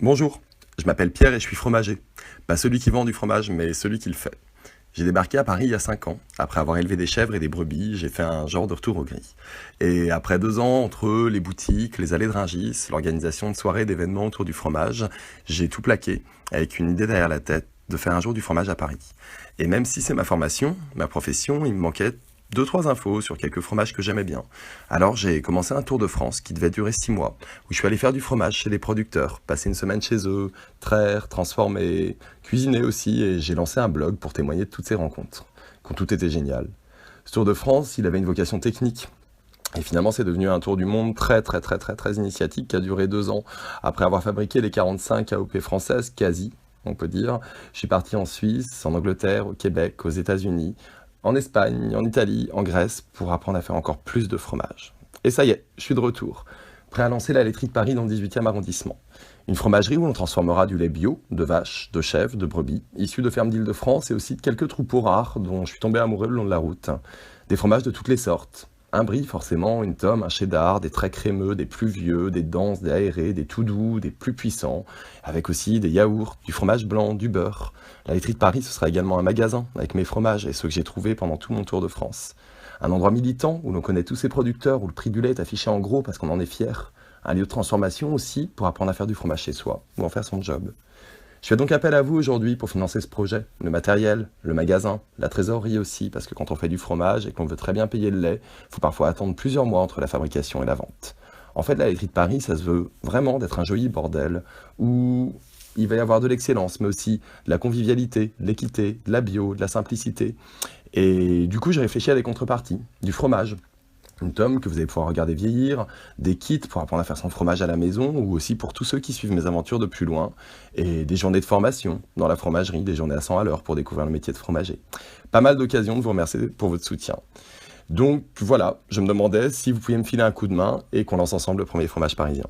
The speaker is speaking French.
Bonjour, je m'appelle Pierre et je suis fromager. Pas celui qui vend du fromage, mais celui qui le fait. J'ai débarqué à Paris il y a 5 ans. Après avoir élevé des chèvres et des brebis, j'ai fait un genre de retour au gris. Et après 2 ans, entre les boutiques, les allées de Rungis, l'organisation de soirées, d'événements autour du fromage, j'ai tout plaqué, avec une idée derrière la tête, de faire un jour du fromage à Paris. Et même si c'est ma formation, ma profession, il me manquait deux, trois infos sur quelques fromages que j'aimais bien. Alors j'ai commencé un tour de France qui devait durer 6 mois, où je suis allé faire du fromage chez des producteurs, passer une semaine chez eux, traire, transformer, cuisiner aussi, et j'ai lancé un blog pour témoigner de toutes ces rencontres, quand tout était génial. Ce tour de France, il avait une vocation technique. Et finalement, c'est devenu un tour du monde très initiatique qui a duré 2 ans. Après avoir fabriqué les 45 AOP françaises, quasi, on peut dire, je suis parti en Suisse, en Angleterre, au Québec, aux États-Unis, en Espagne, en Italie, en Grèce, pour apprendre à faire encore plus de fromage. Et ça y est, je suis de retour, prêt à lancer la laiterie de Paris dans le 18e arrondissement. Une fromagerie où l'on transformera du lait bio, de vaches, de chèvres, de brebis, issus de fermes d'Île-de-France et aussi de quelques troupeaux rares dont je suis tombé amoureux le long de la route. Des fromages de toutes les sortes. Un brie forcément, une tome, un cheddar, des très crémeux, des plus vieux, des denses, des aérés, des tout doux, des plus puissants, avec aussi des yaourts, du fromage blanc, du beurre. La laiterie de Paris, ce sera également un magasin avec mes fromages et ceux que j'ai trouvés pendant tout mon tour de France. Un endroit militant où l'on connaît tous ses producteurs, où le prix du lait est affiché en gros parce qu'on en est fier. Un lieu de transformation aussi pour apprendre à faire du fromage chez soi ou en faire son job. Je fais donc appel à vous aujourd'hui pour financer ce projet. Le matériel, le magasin, la trésorerie aussi, parce que quand on fait du fromage et qu'on veut très bien payer le lait, il faut parfois attendre plusieurs mois entre la fabrication et la vente. En fait, la laiterie de Paris, ça se veut vraiment d'être un joli bordel où il va y avoir de l'excellence, mais aussi de la convivialité, de l'équité, de la bio, de la simplicité. Et du coup, j'ai réfléchi à des contreparties, du fromage, une tome que vous allez pouvoir regarder vieillir, des kits pour apprendre à faire son fromage à la maison ou aussi pour tous ceux qui suivent mes aventures de plus loin, et des journées de formation dans la fromagerie, des journées à 100 à l'heure pour découvrir le métier de fromager. Pas mal d'occasions de vous remercier pour votre soutien. Donc voilà, je me demandais si vous pouviez me filer un coup de main et qu'on lance ensemble le premier fromage parisien.